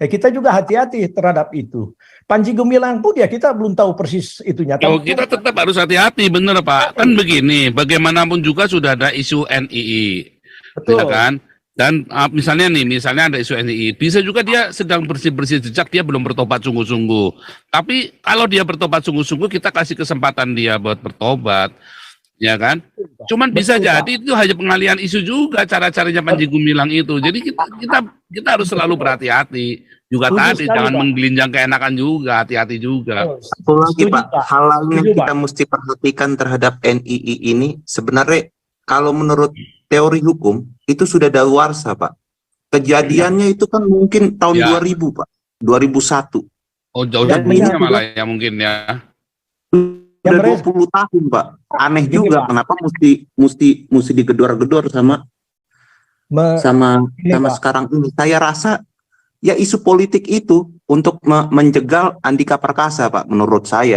Kita juga hati-hati terhadap itu. Panji Gumilang pun ya kita belum tahu persis itunya. Oh, kita tetap harus hati-hati, bener Pak. Kan begini, bagaimanapun juga sudah ada isu NII, Betul. ya kan? Dan misalnya ada isu NII, bisa juga dia sedang bersih-bersih jejak, dia belum bertobat sungguh-sungguh. Tapi kalau dia bertobat sungguh-sungguh, kita kasih kesempatan dia buat bertobat, ya kan? Cuman bisa jadi itu hanya pengalihan isu juga cara-caranya Panji Gumilang itu. Jadi kita harus selalu berhati-hati. Juga tadi jangan menggelinjang keenakan juga, hati-hati juga. Satu lagi Pak, hal lain yang kita mesti perhatikan terhadap NII ini sebenarnya kalau menurut teori hukum itu sudah daluarsa Pak. Kejadiannya itu kan mungkin tahun 2000 Pak, 2001. Oh jauh sebelumnya malah ya mungkin ya. Udah 20 tahun Pak. Aneh juga kenapa mesti digedor-gedor sama sekarang ini. Saya rasa ya isu politik itu untuk menjegal Andika Perkasa Pak, menurut saya.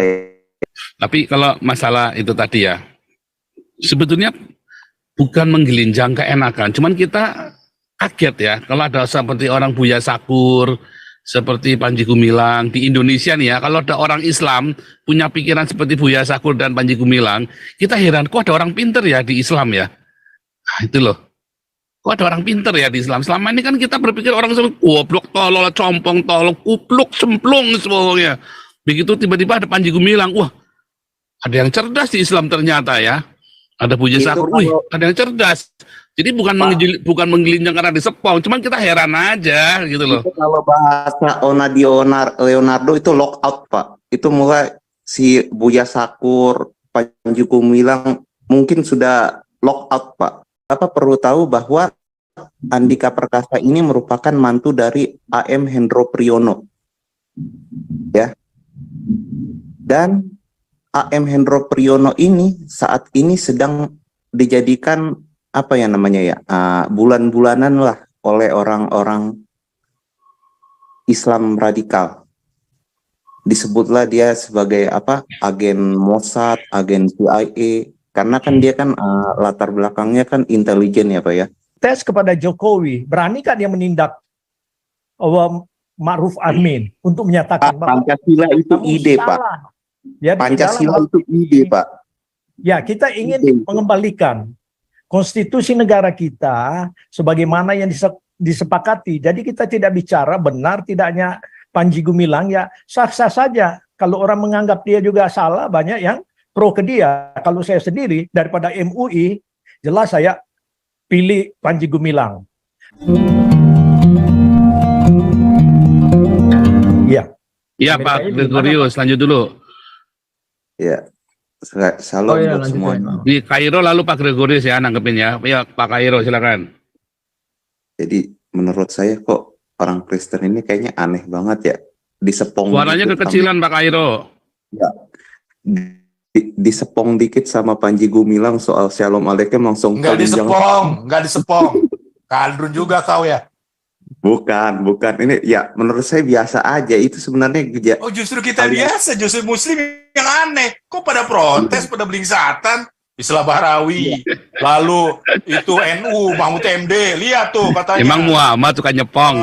Tapi kalau masalah itu tadi ya, sebetulnya bukan menggelinjang keenakan, cuman kita kaget ya kalau ada seperti orang Buya Sakur, seperti Panji Gumilang di Indonesia nih ya, kalau ada orang Islam punya pikiran seperti Buya Sakur dan Panji Gumilang, kita heran kok ada orang pinter ya di Islam ya. Nah, itu loh. Kok ada orang pinter ya di Islam? Selama ini kan kita berpikir orang seperti goblok, tolol, compong, tolol, kupluk, semplung semuanya. Begitu tiba-tiba ada Panji Gumilang, wah ada yang cerdas di Islam ternyata ya. Ada Buya Sakur, ada yang cerdas. Jadi bukan menggelinjang karena disepong, cuman kita heran aja gitu loh. Itu kalau bahasa Onadio Leonardo itu lockout Pak. Itu mulai si Buya Sakur, Panji Gumilang mungkin sudah lockout Pak. Bapak perlu tahu bahwa Andika Perkasa ini merupakan mantu dari AM Hendro Priyono, ya. Dan AM Hendro Priyono ini saat ini sedang dijadikan apa ya namanya ya, bulan-bulanan lah oleh orang-orang Islam radikal. Disebutlah dia sebagai apa, agen Mossad, agen CIA. Karena kan dia kan latar belakangnya kan intelijen ya Pak ya. Tes kepada Jokowi, beranikah dia menindak Ma'ruf Amin untuk menyatakan bahwa Pancasila itu ide Pak. Ya, Pancasila itu ide Pak. Ya, kita ingin mengembalikan konstitusi negara kita sebagaimana yang disepakati. Jadi kita tidak bicara benar tidaknya Panji Gumilang, ya sah-sah saja. Kalau orang menganggap dia juga salah, banyak yang pro ke dia. Kalau saya sendiri daripada MUI, jelas saya pilih Panji Gumilang. Iya. Iya Pak Gregorius, lanjut dulu. Ya, salam buat semuanya. Di Kairo lalu Pak Gregorius ya nanggepin ya. Ya Pak Kairo silakan. Jadi menurut saya kok orang Kristen ini kayaknya aneh banget ya. Disepong. Suaranya kekecilan Pak Kairo. Ya. Disepong dikit sama Panji Gumilang soal Shalom Aleichem langsung nggak disepong Kaldrun juga kau ya. Bukan ini ya menurut saya biasa aja itu sebenarnya. Oh justru kita biasa, justru Muslim yang aneh kok pada protes, pada belingsatan Islam Bahrawi, lalu itu NU Mahmud MD, lihat tuh katanya. Emang Muhammad suka nyepong.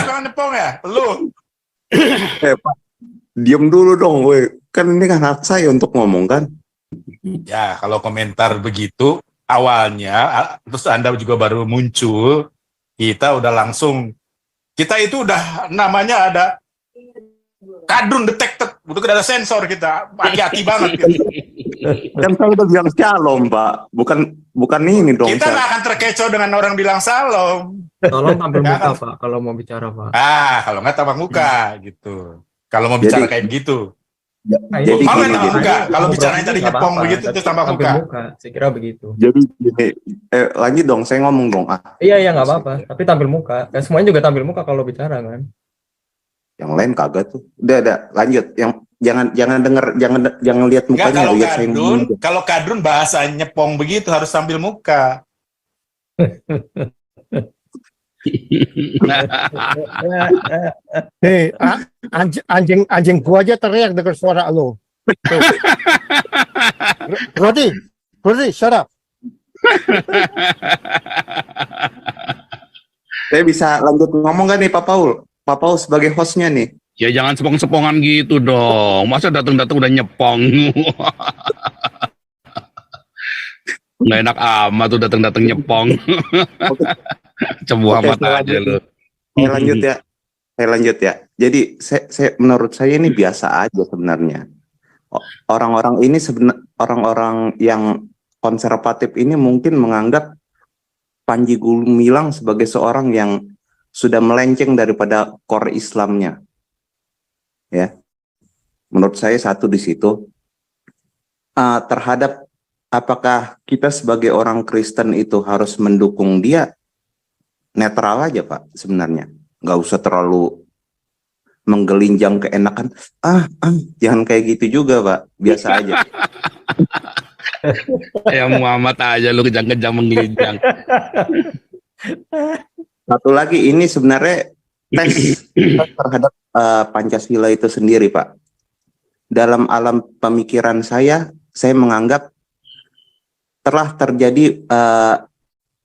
Suka nyepong ya lu. Pak, diam dulu dong weh. Kan ini kan hak saya untuk ngomong kan. Ya kalau komentar begitu awalnya, terus Anda juga baru muncul, kita udah langsung, kita itu udah namanya ada kadrun detected, butuh ada sensor kita, hati-hati banget. Gitu. Kan saya udah bilang shalom Pak, bukan ini dong. Kita nggak akan terkecoh dengan orang bilang salam. Tolong tampil muka Pak, kalau mau bicara Pak. Kalau nggak tampil muka gitu. Kalau mau bicara kayak begitu. Jadi kalau bicaranya tadi nyepong begitu terus tambah muka. Saya kira begitu. Jadi gini, lanjut dong, saya ngomong dong. Iya nggak apa-apa, tapi tampil muka. Dan semuanya juga tampil muka kalau bicara kan. Yang lain kagak tuh. Udah lanjut. Yang jangan denger, jangan lihat mukanya. Kalau kadrun bahasa nyepong begitu harus sambil muka. Hei, anjing gua aja teriak dengar suara lo. Rodi, shut up. Saya bisa lanjut ngomong gak nih Pak Paul? Pak Paul sebagai hostnya nih. Ya jangan sepong-sepongan gitu dong. Masa datang-datang udah nyepong. Nggak enak amat tuh datang-datang nyepong. Oke, Cebu oke, amat saya aja lanjut. lu. Saya lanjut ya. Saya lanjut ya. Jadi menurut saya ini biasa aja sebenarnya. Orang-orang ini orang-orang yang konservatif ini mungkin menganggap Panji Gumilang sebagai seorang yang sudah melenceng daripada core Islamnya. Ya. Menurut saya satu di situ. Terhadap apakah kita sebagai orang Kristen itu harus mendukung dia, netral aja Pak sebenarnya. Nggak usah terlalu menggelinjang keenakan. Jangan kayak gitu juga Pak. Biasa aja. Ya Muhammad aja lu kejang-kejang menggelinjang. Satu lagi ini sebenarnya tes terhadap Pancasila itu sendiri Pak. Dalam alam pemikiran saya menganggap telah terjadi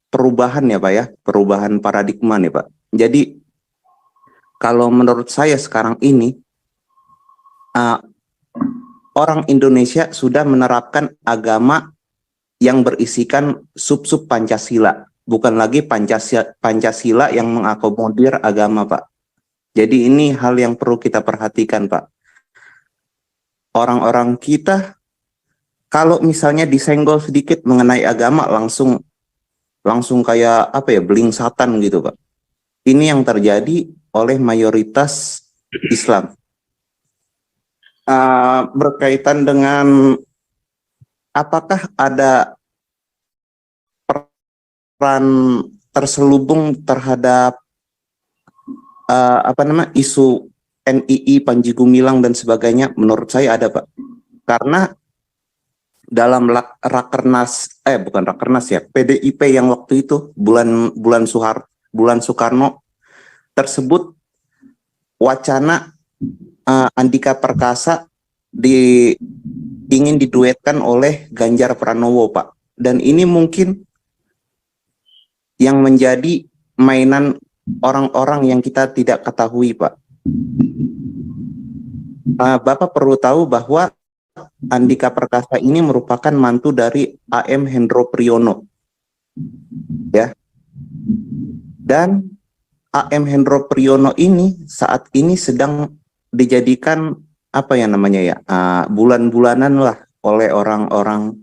perubahan ya Pak ya, perubahan paradigma nih Pak. Jadi kalau menurut saya sekarang ini orang Indonesia sudah menerapkan agama yang berisikan sub-sub Pancasila, bukan lagi Pancasila yang mengakomodir agama Pak. Jadi ini hal yang perlu kita perhatikan Pak. Orang-orang kita kalau misalnya disenggol sedikit mengenai agama langsung kayak apa ya, beling satan gitu Pak. Ini yang terjadi oleh mayoritas Islam. Berkaitan dengan apakah ada peran terselubung terhadap isu NII, Panji Gumilang dan sebagainya, menurut saya ada Pak. Karena dalam bukan rakernas ya, PDIP yang waktu itu bulan Soekarno tersebut wacana Andika Perkasa ingin diduetkan oleh Ganjar Pranowo Pak. Dan ini mungkin yang menjadi mainan orang-orang yang kita tidak ketahui Pak. Bapak perlu tahu bahwa Andika Perkasa ini merupakan mantu dari AM Hendro Priyono, ya. Dan AM Hendro Priyono ini saat ini sedang dijadikan apa ya namanya ya, bulan-bulanan lah oleh orang-orang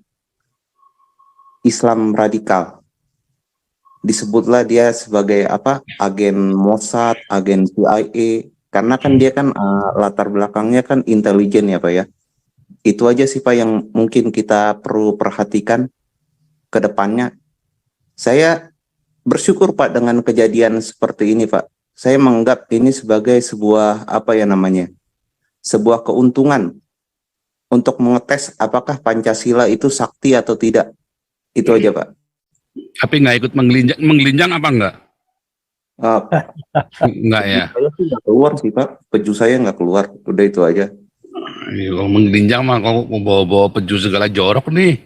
Islam radikal. Disebutlah dia sebagai agen Mossad, agen CIA. Karena kan dia kan latar belakangnya kan intelijen ya Pak ya. Itu aja sih Pak yang mungkin kita perlu perhatikan ke depannya. Saya bersyukur Pak dengan kejadian seperti ini Pak. Saya menganggap ini sebagai sebuah sebuah keuntungan untuk mengetes apakah Pancasila itu sakti atau tidak. Itu aja Pak. Tapi nggak ikut menggelinjang apa enggak? Enggak ya. Saya sih nggak keluar sih Pak, peju saya nggak keluar, udah itu aja. Kalau menggelinjang mah kok mau bawa peju segala, jorok nih,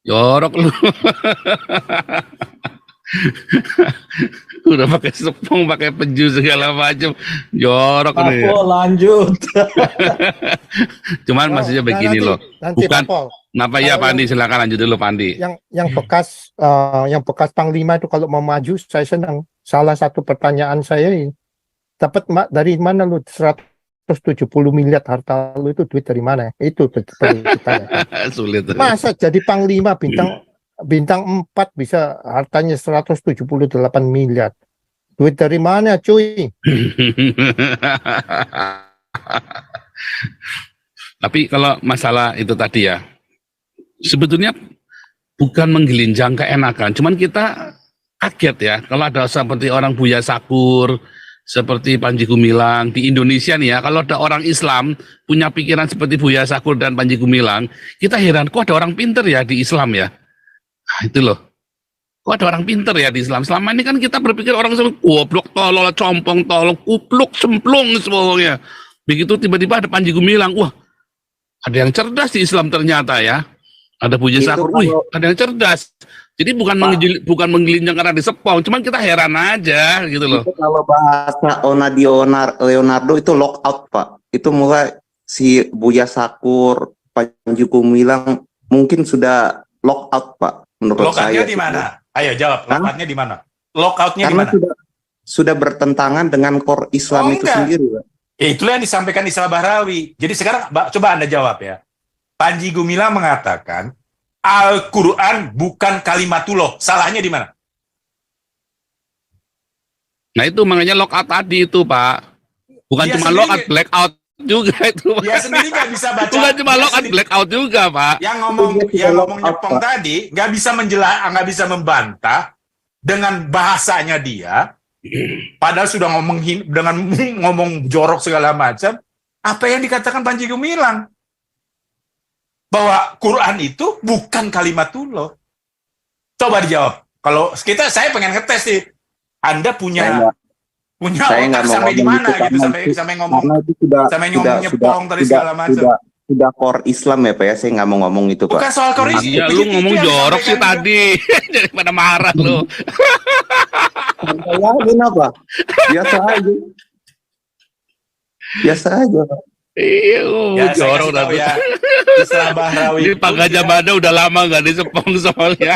jorok lu. Udah pakai sepong, pakai peju segala macam, jorok nih. Lanjut. Cuman maksudnya begini loh, Nanti bukan. Pak Paul, Kenapa ya Pandi, silakan lanjut dulu Pandi. yang bekas Panglima itu kalau mau maju, saya senang. Salah satu pertanyaan saya ini, dapat dari mana lu 170 miliar harta lu itu, duit dari mana? Itu perlu ditanya. Sulit. Masa jadi Panglima bintang 4 bisa hartanya 178 miliar? Duit dari mana cuy? Tapi kalau masalah itu tadi ya, sebetulnya bukan menggelinjang keenakan, cuman kita kaget ya kalau ada seperti orang Buya Sakur, seperti Panji Gumilang di Indonesia nih ya. Kalau ada orang Islam punya pikiran seperti Buya Sakur dan Panji Gumilang, kita heran kok ada orang pinter ya di Islam ya. Nah, itu loh. Kok ada orang pinter ya di Islam. Selama ini kan kita berpikir orang Islam goblok, tolol, compong, tolol, kupluk, semplung semuanya. Begitu tiba-tiba ada Panji Gumilang, wah, ada yang cerdas di Islam ternyata ya. Ada Buya Sakur, wih, ada yang cerdas. Jadi bukan Pak. bukan menggelincang karena disepong, cuman kita heran aja gitu loh. Itu kalau bahasa Leonardo itu lockout, Pak. Itu mulai si Buya Sakur, Panji Gumilang mungkin sudah lockout, Pak. Menurut Lockoutnya saya. di mana? Ayo jawab, Hah? lockoutnya di mana? Lockoutnya di Karena mana? sudah bertentangan dengan core Islam Oh, itu enggak. sendiri, Pak. Ya, itulah yang disampaikan Isra Bahrawi. Jadi sekarang coba Anda jawab ya. Panji Gumilang mengatakan Al-Quran bukan kalimatullah. Salahnya di mana? Nah itu makanya lockout tadi itu Pak. Bukan Dia cuma sendiri- lockout, blackout juga itu Pak. Dia sendiri nggak bisa baca. Bukan cuma Dia lockout, sendiri- blackout juga Pak. Yang ngomong Dia tidak yang ngomong lockout, nyepong Pak. tadi nggak bisa membantah dengan bahasanya dia. Padahal sudah dengan ngomong jorok segala macam. Apa yang dikatakan Panji Gumilang? Bahwa Quran itu bukan kalimatullah. Coba dijawab. Kalau saya pengen ngetes sih. Anda punya Saya nggak otak mau sampai di ngomong mana itu gitu sampai ngomong karena itu sudah sampai ngomong nyepong tadi segala macam. sudah core Islam ya, Pak ya. Saya nggak mau ngomong itu, Pak. Bukan soal koris. Iya lu ngomong jorok sih tadi. Jadi pada marah lu. Ya, kenapa? Biasa aja. Biasa aja, Pak. Iya, Ya, saya jorok kasih tahu tadi. ya. Isra Bahrawi. Ini itu Pak Gajah tidak- Mada udah lama nggak disepong soalnya.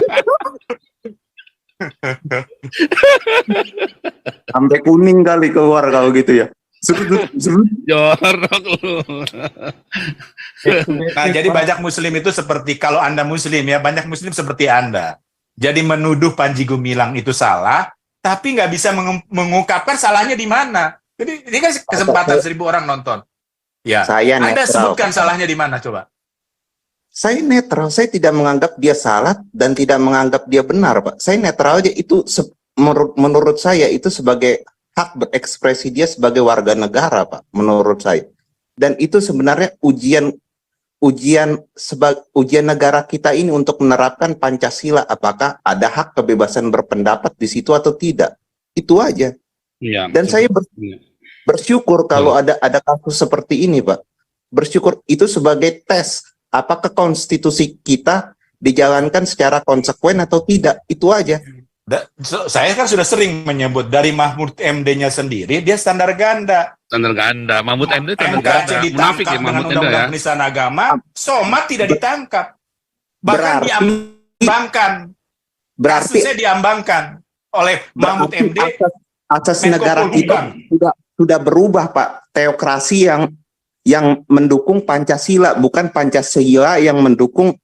Sampai kuning kali keluar kalau gitu ya. Jorok lu. Nah, jadi banyak muslim itu seperti, kalau Anda muslim ya, banyak muslim seperti Anda. Jadi menuduh Panji Gumilang itu salah, tapi nggak bisa mengungkapkan salahnya di mana. Jadi ini kan kesempatan 1.000 orang nonton. Ya, Saya Anda netral. sebutkan salahnya di mana coba. Saya netral. Saya tidak menganggap dia salah dan tidak menganggap dia benar, Pak. Saya netral aja. Itu menurut saya itu sebagai hak berekspresi dia sebagai warga negara, Pak. Menurut saya. Dan itu sebenarnya ujian negara kita ini untuk menerapkan Pancasila. Apakah ada hak kebebasan berpendapat di situ atau tidak? Itu aja. Iya. Dan saya Iya. bersyukur kalau ada kasus seperti ini, Pak. Bersyukur itu sebagai tes apakah konstitusi kita dijalankan secara konsekuen atau tidak. Itu aja. Saya kan sudah sering menyebut dari Mahfud MD-nya sendiri, dia standar ganda. Standar ganda. Mahfud MD standar MKC ganda. Munafik ditangkap ya dengan Mahfud MD ya. undang-undang penistaan agama, Somad tidak ditangkap. Bahkan Berarti- diambangkan. Berarti Kasusnya diambangkan oleh Mahfud MD. asas Menko negara kita Polhukam. sudah berubah, Pak. Teokrasi yang mendukung Pancasila, bukan Pancasila yang mendukung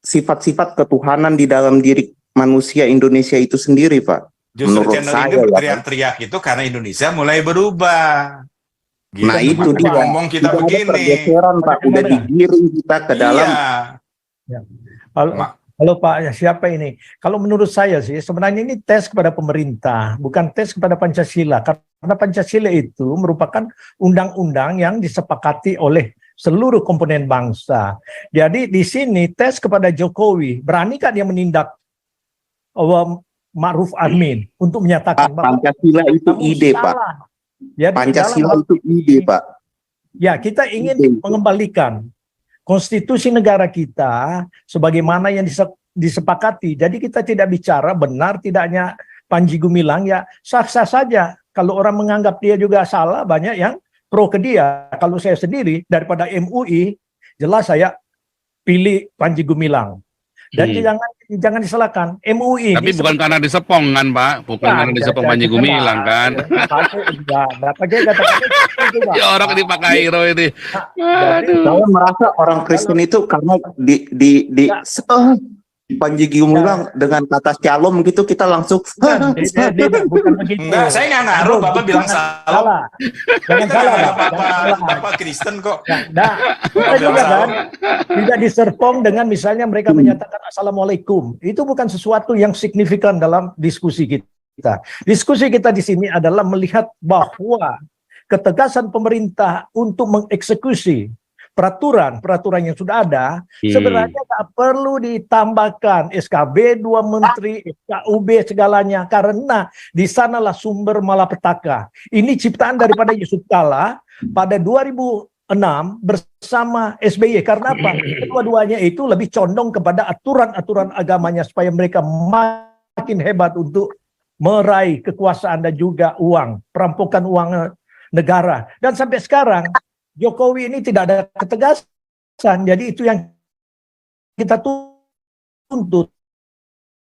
sifat-sifat ketuhanan di dalam diri manusia Indonesia itu sendiri, Pak. Justru Menurut channel saya, ini ya, berteriak-teriak itu karena Indonesia mulai berubah. Gitu. Nah, itu Makanya dia. ngomong kita Tidak ada begini. pergeseran, Pak. Udah digiring kita ke dalam. Iya. Halo Pak, ya, siapa ini? Kalau menurut saya sih sebenarnya ini tes kepada pemerintah, bukan tes kepada Pancasila. Karena Pancasila itu merupakan undang-undang yang disepakati oleh seluruh komponen bangsa. Jadi di sini tes kepada Jokowi, beranikah dia menindak Ma'ruf Amin untuk menyatakan bahwa Pancasila itu kamu ide, Pak. salah. Ya, di Pancasila dalam- itu ide, Pak. Ya, kita ingin mengembalikan konstitusi negara kita sebagaimana yang disepakati. Jadi kita tidak bicara benar tidaknya Panji Gumilang, ya sah-sah saja. Kalau orang menganggap dia juga salah, banyak yang pro ke dia. Kalau saya sendiri daripada MUI, jelas saya pilih Panji Gumilang. Dan jangan disalahkan MUI. Tapi bukan karena disepong kan Pak, bukan karena disepong Panji Gumilang kan. Ya orang ini Pak Kairo ini. Saya merasa orang Kristen itu karena Panji Gumilang dengan kata shalom gitu kita langsung Bukan begitu. Nah, saya nggak ngaruh, Bapak bilang salah. Jangan Kita salah, nggak Pak. apa-apa, Bapak Kristen kok. Nah, kita juga kan tidak diserpong dengan misalnya mereka menyatakan Assalamualaikum. Itu bukan sesuatu yang signifikan dalam diskusi kita. Diskusi kita di sini adalah melihat bahwa ketegasan pemerintah untuk mengeksekusi peraturan yang sudah ada sebenarnya tak perlu ditambahkan SKB 2 menteri, SKUB segalanya, karena di sanalah sumber malapetaka. Ini ciptaan daripada Yusuf Kala pada bersama SBY. Karena apa? Kedua-duanya itu lebih condong kepada aturan-aturan agamanya supaya mereka makin hebat untuk meraih kekuasaan dan juga uang, perampokan uang negara. Dan sampai sekarang Jokowi ini tidak ada ketegasan. Jadi itu yang kita tuntut.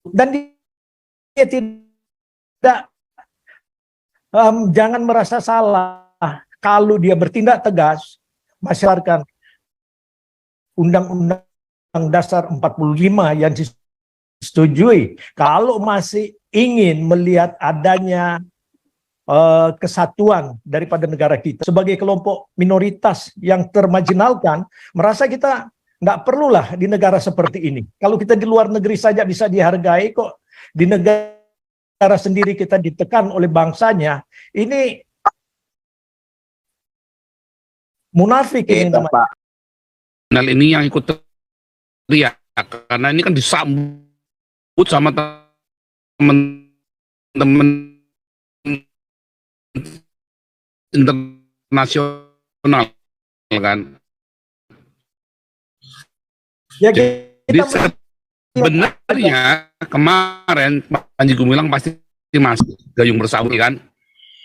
Dan dia tidak jangan merasa salah kalau dia bertindak tegas, masyarakat Undang-Undang Dasar 45 yang disetujui. Kalau masih ingin melihat adanya kesatuan daripada negara kita sebagai kelompok minoritas yang termarginalkan, merasa kita nggak perlulah di negara seperti ini. Kalau kita di luar negeri saja bisa dihargai, kok di negara sendiri kita ditekan oleh bangsanya. Ini munafik ini namanya. Nah, ini yang ikut teriak karena ini kan disambut sama teman-teman internasional kan. Ya, Jadi sebenarnya kemarin Panji Gumilang pasti masuk gayung bersambut kan.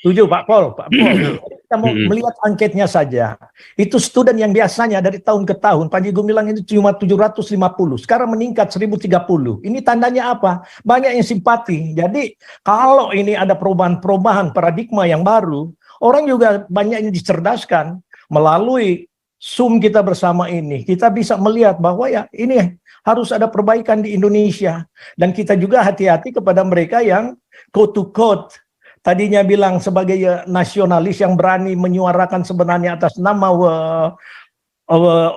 Setuju Pak Pol. Kita mau melihat angketnya saja. Itu student yang biasanya dari tahun ke tahun Panji Gumilang itu cuma 750, sekarang meningkat 1030. Ini tandanya apa? Banyak yang simpati. Jadi kalau ini ada perubahan paradigma yang baru, orang juga banyak yang dicerdaskan melalui Zoom kita bersama ini. Kita bisa melihat bahwa ya ini harus ada perbaikan di Indonesia. Dan kita juga hati-hati kepada mereka yang quote to quote tadinya bilang sebagai nasionalis yang berani menyuarakan sebenarnya atas nama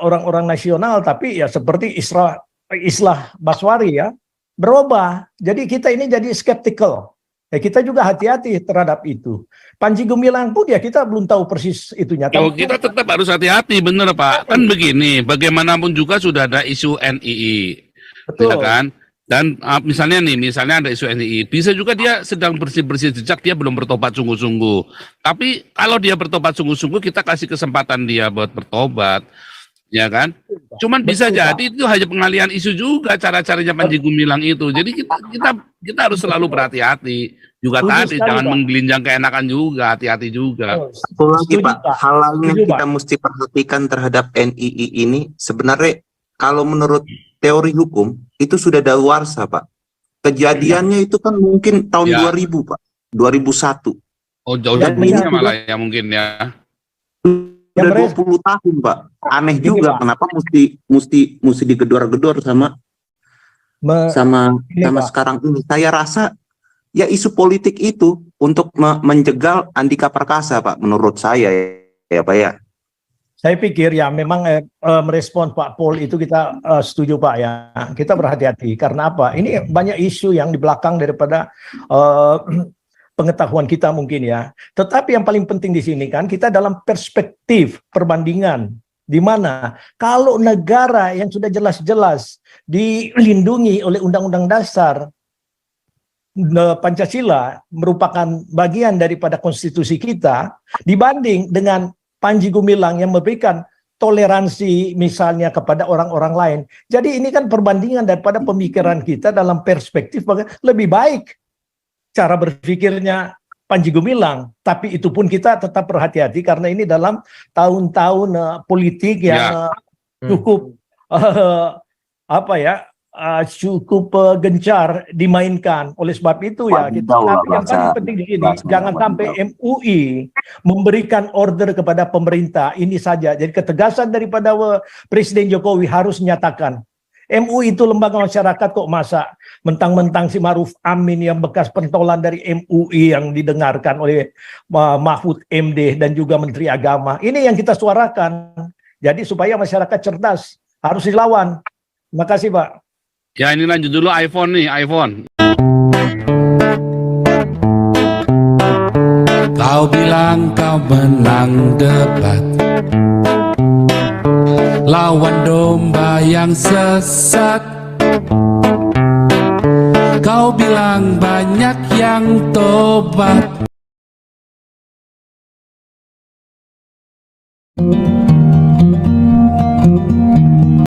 orang-orang nasional, tapi ya seperti Islah Baswari ya, berubah. Jadi kita ini jadi skeptical. Ya, kita juga hati-hati terhadap itu. Panji Gumilang pun ya kita belum tahu persis itunya. Oh, kita tetap harus hati-hati, bener Pak. Kan begini, bagaimanapun juga sudah ada isu NII. Betul. Ya kan? Dan misalnya ada isu NII, bisa juga dia sedang bersih-bersih jejak, dia belum bertobat sungguh-sungguh. Tapi kalau dia bertobat sungguh-sungguh, kita kasih kesempatan dia buat bertobat, ya kan? Cuman bisa jadi itu hanya pengalihan isu juga cara-caranya Panji Gumilang itu. Jadi kita harus selalu berhati-hati. Juga tadi jangan menggelinjang keenakan juga, hati-hati juga. Satu lagi Pak, hal lain yang kita mesti perhatikan terhadap NII ini sebenarnya kalau menurut teori hukum itu sudah daluarsa Pak. Kejadiannya itu kan mungkin tahun 2000 Pak, 2001. Oh jauh lebihnya malah ya mungkin ya. Udah 20 tahun Pak. Aneh juga kenapa mesti digedor-gedor sama sekarang ini. Saya rasa ya isu politik itu untuk menjegal Andika Perkasa Pak, menurut saya ya Pak ya. Saya pikir ya memang merespon Pak Pol itu kita setuju Pak ya. Kita berhati-hati karena apa? Ini banyak isu yang di belakang daripada pengetahuan kita mungkin ya. Tetapi yang paling penting di sini kan kita dalam perspektif perbandingan di mana kalau negara yang sudah jelas-jelas dilindungi oleh Undang-Undang Dasar Pancasila merupakan bagian daripada konstitusi kita dibanding dengan Panji Gumilang yang memberikan toleransi misalnya kepada orang-orang lain. Jadi ini kan perbandingan daripada pemikiran kita dalam perspektif lebih baik cara berpikirnya Panji Gumilang. Tapi itu pun kita tetap berhati-hati karena ini dalam tahun-tahun politik yang cukup cukup gencar dimainkan. Oleh sebab itu ya kita yang paling penting di sini jangan sampai MUI memberikan order kepada pemerintah ini saja. Jadi ketegasan daripada Presiden Jokowi harus menyatakan MUI itu lembaga masyarakat kok masa mentang-mentang si Ma'ruf Amin yang bekas pentolan dari MUI yang didengarkan oleh Mahfud MD dan juga Menteri Agama. Ini yang kita suarakan. Jadi supaya masyarakat cerdas harus dilawan. Terima kasih Pak. Ya ini lanjut dulu iPhone nih, iPhone. Kau bilang kau menang debat, lawan domba yang sesat. Kau bilang banyak yang tobat.